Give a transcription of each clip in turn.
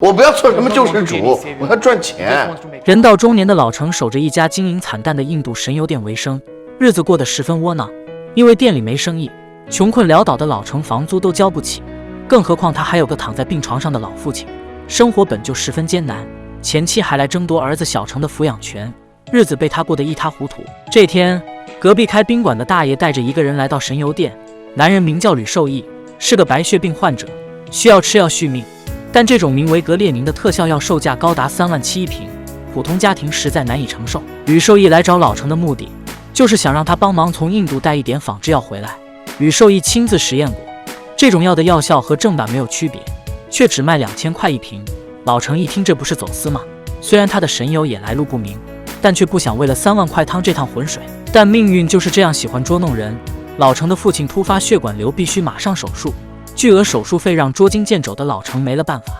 我不要做什么救世主，我要赚钱。人到中年的老程守着一家经营惨淡的印度神油店为生，日子过得十分窝囊。因为店里没生意，穷困潦倒的老程房租都交不起，更何况他还有个躺在病床上的老父亲，生活本就十分艰难。前妻还来争夺儿子小程的抚养权，日子被他过得一塌糊涂。这天，隔壁开宾馆的大爷带着一个人来到神油店，男人名叫吕受益，是个白血病患者，需要吃药续命。但这种名为格列宁的特效药售价高达3万7一瓶，普通家庭实在难以承受。吕受益来找老程的目的，就是想让他帮忙从印度带一点仿制药回来。吕受益亲自实验过，这种药的药效和正版没有区别，却只卖2000块一瓶。老程一听，这不是走私吗？虽然他的神油也来路不明，但却不想为了3万块趟这趟浑水。但命运就是这样喜欢捉弄人。老程的父亲突发血管瘤，必须马上手术。巨额手术费让捉襟见肘的老程没了办法，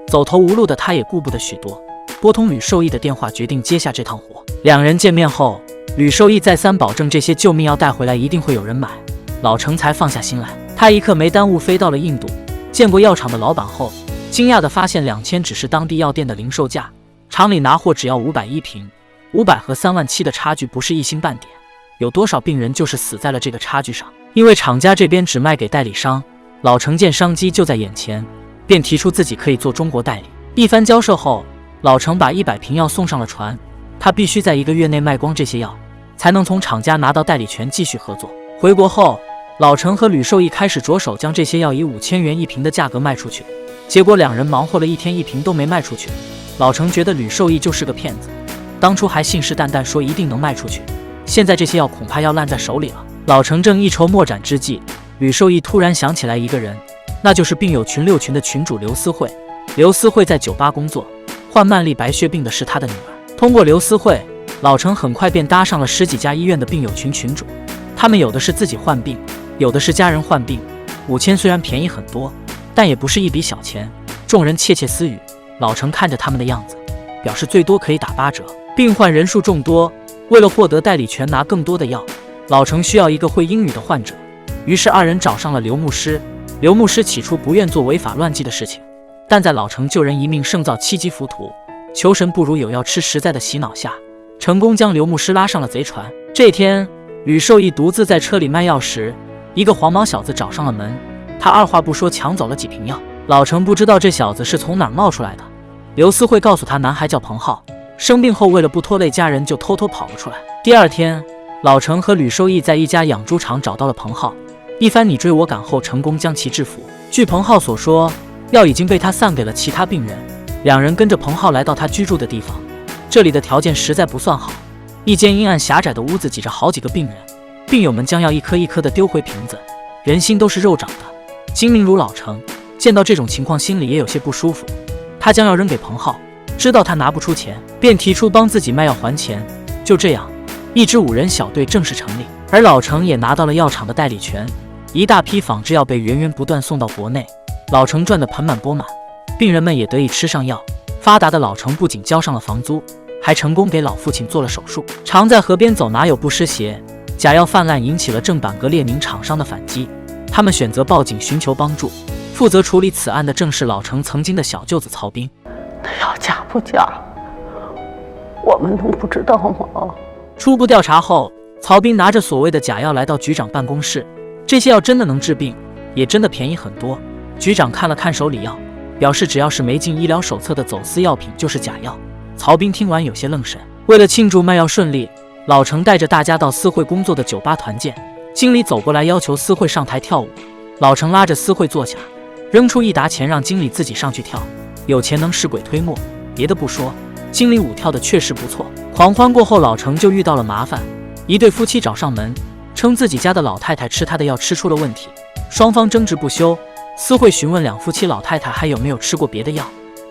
走投无路的他也顾不得许多，拨通吕受益的电话，决定接下这趟活。两人见面后，吕受益再三保证这些救命药带回来一定会有人买，老程才放下心来。他一刻没耽误飞到了印度，见过药厂的老板后，惊讶地发现2000只是当地药店的零售价，厂里拿货只要500一瓶，500和3万7的差距不是一星半点。有多少病人就是死在了这个差距上？因为厂家这边只卖给代理商，老程见商机就在眼前，便提出自己可以做中国代理。一番交涉后，老程把100瓶药送上了船，他必须在1个月内卖光这些药，才能从厂家拿到代理权继续合作。回国后，老程和吕受益开始着手将这些药以5000元一瓶的价格卖出去，结果两人忙活了1天，1瓶都没卖出去。老程觉得吕受益就是个骗子，当初还信誓旦旦说一定能卖出去，现在这些药恐怕要烂在手里了。老程正一筹莫展之际，吕受益突然想起来一个人，那就是病友群6群的群主刘思慧。刘思慧在酒吧工作，患慢粒白血病的是他的女儿。通过刘思慧，老程很快便搭上了10几家医院的病友群群主，他们有的是自己患病，有的是家人患病。5000虽然便宜很多，但也不是一笔小钱。众人窃窃私语，老程看着他们的样子，表示最多可以打8折。病患人数众多，为了获得代理权拿更多的药，老程需要一个会英语的患者。于是二人找上了刘牧师。刘牧师起初不愿做违法乱纪的事情，但在老程救人一命胜造7级浮屠，求神不如有药吃实在的洗脑下，成功将刘牧师拉上了贼船。这天，吕受益独自在车里卖药时，一个黄毛小子找上了门，他二话不说抢走了几瓶药。老程不知道这小子是从哪儿冒出来的。刘思慧告诉他，男孩叫彭浩，生病后为了不拖累家人，就偷偷跑了出来。第二天，老程和吕受益在一家养猪场找到了彭浩，一番你追我赶后，成功将其制服。据彭浩所说，药已经被他散给了其他病人。两人跟着彭浩来到他居住的地方，这里的条件实在不算好，一间阴暗狭窄的屋子挤着好几个病人，病友们将药一颗一颗地丢回瓶子，人心都是肉长的。精明如老程见到这种情况，心里也有些不舒服。他将药扔给彭浩，知道他拿不出钱，便提出帮自己卖药还钱。就这样，一支5人小队正式成立，而老程也拿到了药厂的代理权。一大批仿制药被源源不断送到国内，老程赚得盆满钵满，病人们也得以吃上药。发达的老程不仅交上了房租，还成功给老父亲做了手术。常在河边走，哪有不湿鞋？假药泛滥引起了正版格列宁厂商的反击，他们选择报警寻求帮助。负责处理此案的正是老程曾经的小舅子曹斌。那药假不假，我们能不知道吗？初步调查后，曹斌拿着所谓的假药来到局长办公室。这些药真的能治病，也真的便宜很多。局长看了看手里药，表示只要是没进医疗手册的走私药品就是假药。曹斌听完有些愣神。为了庆祝卖药顺利，老程带着大家到思慧工作的酒吧团建。经理走过来要求思慧上台跳舞，老程拉着思慧坐下，扔出一沓钱让经理自己上去跳。有钱能使鬼推磨，别的不说，经理舞跳的确实不错。狂欢过后，老程就遇到了麻烦，一对夫妻找上门，称自己家的老太太吃他的药吃出了问题，双方争执不休。思慧询问两夫妻老太太还有没有吃过别的药，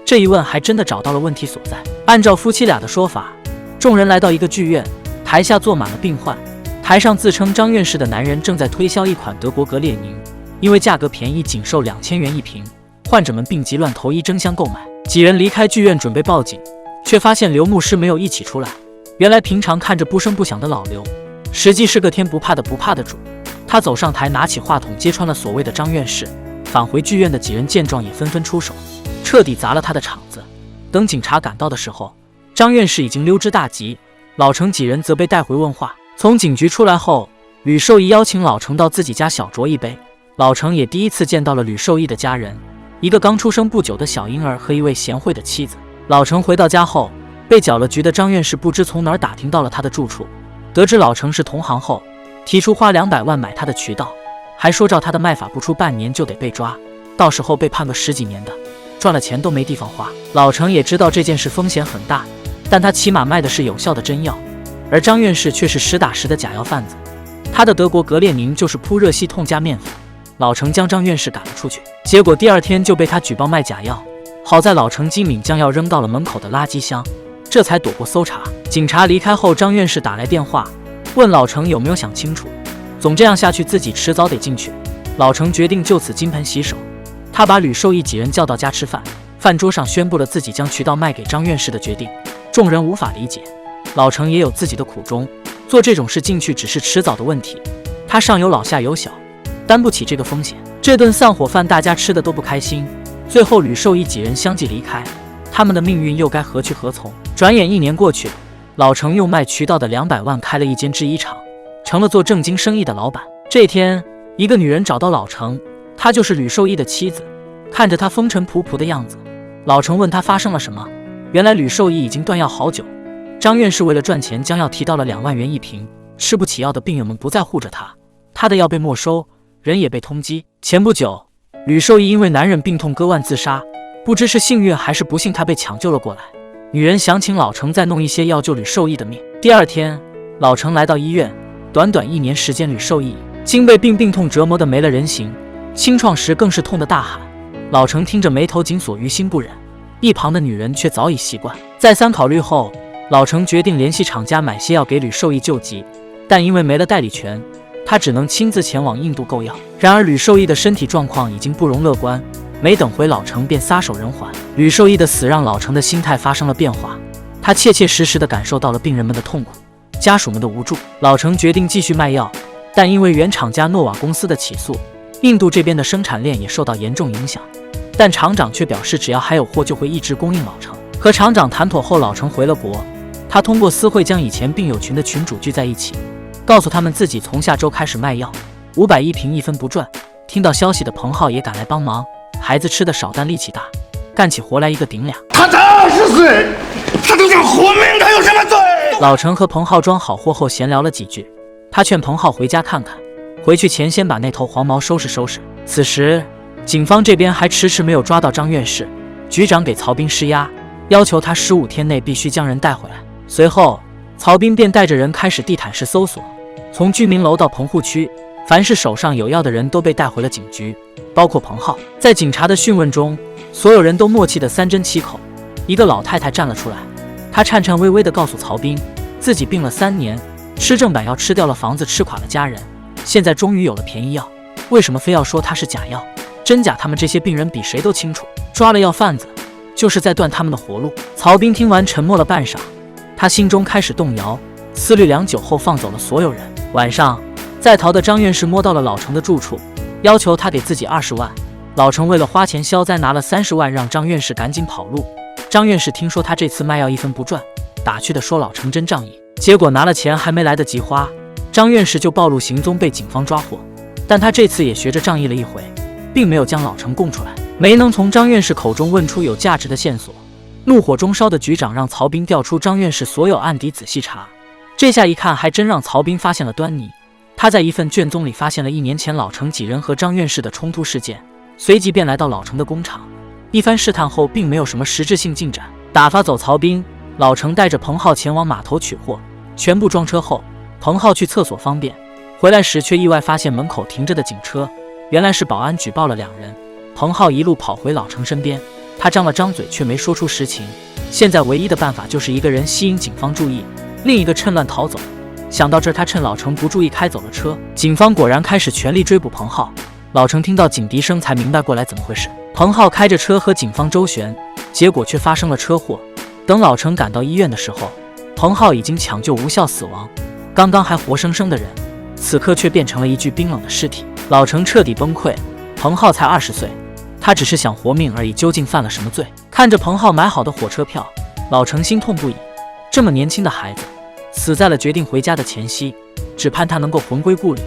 这一问还真的找到了问题所在。按照夫妻俩的说法，众人来到一个剧院，台下坐满了病患，台上自称张院士的男人正在推销一款德国格列宁，因为价格便宜，仅售2000元一瓶，患者们病急乱投医，争相购买。几人离开剧院准备报警，却发现刘牧师没有一起出来。原来平常看着不声不响的老刘，实际是个天不怕的不怕的主。他走上台，拿起话筒揭穿了所谓的张院士。返回剧院的几人见状也纷纷出手，彻底砸了他的场子。等警察赶到的时候，张院士已经溜之大吉，老程几人则被带回问话。从警局出来后，吕受益邀请老程到自己家小酌一杯。老程也第一次见到了吕受益的家人，一个刚出生不久的小婴儿和一位贤惠的妻子。老程回到家后，被搅了局的张院士不知从哪儿打听到了他的住处，得知老程是同行后，提出花200万买他的渠道，还说照他的卖法不出半年就得被抓，到时候被判个10几年的，赚了钱都没地方花。老程也知道这件事风险很大，但他起码卖的是有效的真药，而张院士却是实打实的假药贩子。他的德国格列宁就是铺热息痛加面粉。老程将张院士赶了出去，结果第2天就被他举报卖假药。好在老程机敏，将药扔到了门口的垃圾箱，这才躲过搜查。警察离开后，张院士打来电话，问老程有没有想清楚，总这样下去自己迟早得进去。老程决定就此金盆洗手，他把吕受益几人叫到家吃饭，饭桌上宣布了自己将渠道卖给张院士的决定。众人无法理解，老程也有自己的苦衷，做这种事进去只是迟早的问题，他上有老下有小，担不起这个风险。这顿散伙饭大家吃的都不开心，最后吕受益几人相继离开，他们的命运又该何去何从？转眼1年过去，老程用卖渠道的200万开了一间制衣厂，成了做正经生意的老板。这天，一个女人找到老程，她就是吕受益的妻子。看着她风尘仆仆的样子，老程问她发生了什么。原来吕受益已经断药好久，张院士为了赚钱将药提到了2万元一瓶，吃不起药的病友们不再护着他，他的药被没收，人也被通缉。前不久，吕受益因为男人病痛割腕自杀，不知是幸运还是不幸，他被抢救了过来。女人想请老程再弄一些药救吕受益的命。第2天，老程来到医院，短短1年时间，吕受益经被病痛折磨得没了人形，清创时更是痛得大喊。老程听着眉头紧锁，于心不忍，一旁的女人却早已习惯。再三考虑后，老程决定联系厂家买些药给吕受益救急，但因为没了代理权，他只能亲自前往印度购药。然而吕受益的身体状况已经不容乐观，没等回老程便撒手人寰。吕受益的死让老程的心态发生了变化，他切切实实地感受到了病人们的痛苦，家属们的无助。老程决定继续卖药，但因为原厂家诺瓦公司的起诉，印度这边的生产链也受到严重影响。但厂长却表示只要还有货就会一直供应老程。和厂长谈妥后，老程回了国，他通过私会将以前病友群的群主聚在一起，告诉他们自己从下周开始卖药，500一瓶，1分不赚。听到消息的彭浩也赶来帮忙，孩子吃的少但力气大，干起活来一个顶俩。他才20岁，他都想活命，他有什么罪？老程和彭浩装好货后闲聊了几句，他劝彭浩回家看看，回去前先把那头黄毛收拾收拾。此时警方这边还迟迟没有抓到张院士，局长给曹斌施压，要求他15天内必须将人带回来。随后曹斌便带着人开始地毯式搜索，从居民楼到棚户区，凡是手上有药的人都被带回了警局，包括彭浩。在警察的讯问中，所有人都默契的3针7口。一个老太太站了出来，她颤颤巍巍地告诉曹斌，自己病了3年，吃正版药吃掉了房子，吃垮了家人，现在终于有了便宜药，为什么非要说它是假药？真假他们这些病人比谁都清楚，抓了药贩子就是在断他们的活路。曹斌听完沉默了半晌，他心中开始动摇，思虑良久后放走了所有人。晚上，在逃的张院士摸到了老程的住处，要求他给自己20万。老程为了花钱消灾，拿了30万让张院士赶紧跑路。张院士听说他这次卖药1分不赚，打趣的说老程真仗义。结果拿了钱还没来得及花，张院士就暴露行踪被警方抓获。但他这次也学着仗义了一回，并没有将老程供出来，没能从张院士口中问出有价值的线索。怒火中烧的局长让曹斌调出张院士所有案底仔细查，这下一看还真让曹斌发现了端倪。他在一份卷宗里发现了1年前老程几人和张院士的冲突事件，随即便来到老程的工厂，一番试探后并没有什么实质性进展。打发走曹斌，老程带着彭浩前往码头取货，全部装车后，彭浩去厕所方便，回来时却意外发现门口停着的警车，原来是保安举报了2人。彭浩一路跑回老程身边，他张了张嘴却没说出实情。现在唯一的办法就是一个人吸引警方注意，另一个趁乱逃走。想到这儿，他趁老程不注意开走了车。警方果然开始全力追捕彭浩。老程听到警笛声才明白过来怎么回事。彭浩开着车和警方周旋，结果却发生了车祸。等老程赶到医院的时候，彭浩已经抢救无效死亡，刚刚还活生生的人，此刻却变成了一具冰冷的尸体。老程彻底崩溃。彭浩才20岁，他他只是想活命而已，究竟犯了什么罪？看着彭浩买好的火车票，老程心痛不已。这么年轻的孩子，死在了决定回家的前夕，只盼他能够魂归故里，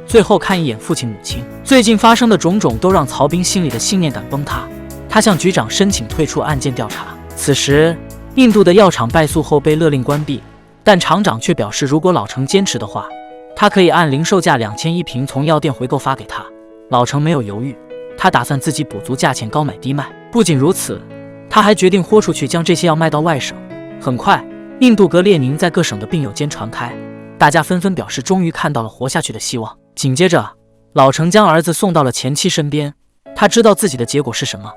最后看一眼父亲母亲。最近发生的种种都让曹彬心里的信念感崩塌，他向局长申请退出案件调查。此时，印度的药厂败诉后被勒令关闭，但厂长却表示，如果老程坚持的话，他可以按零售价2000瓶从药店回购发给他。老程没有犹豫，他打算自己补足价钱，高买低卖。不仅如此，他还决定豁出去将这些药卖到外省。很快，印度格列宁在各省的病友间传开，大家纷纷表示终于看到了活下去的希望。紧接着，老程将儿子送到了前妻身边，他知道自己的结果是什么，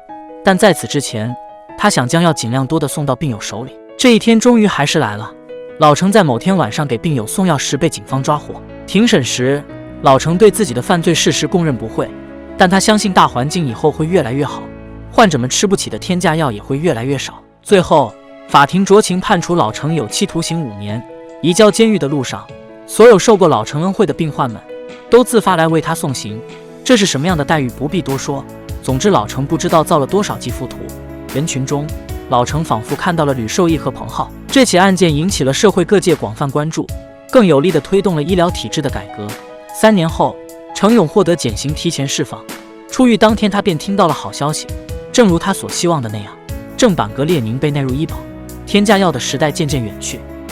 但在此之前，他想将药尽量多的送到病友手里。这一天终于还是来了。老程在某天晚上给病友送药时被警方抓获。庭审时，老程对自己的犯罪事实供认不讳，但他相信大环境以后会越来越好，患者们吃不起的天价药也会越来越少。最后，法庭酌情判处老程有期徒刑5年。移交监狱的路上，所有受过老程恩惠的病患们都自发来为他送行。这是什么样的待遇不必多说，总之老程不知道造了多少记浮屠。人群中，老程仿佛看到了吕受益和彭浩。这起案件引起了社会各界广泛关注，更有力地推动了医疗体制的改革。3年后，程勇获得减刑提前释放。出狱当天，他便听到了好消息，正如他所希望的那样，正版格列宁被纳入医保，天价药的时代渐渐远去。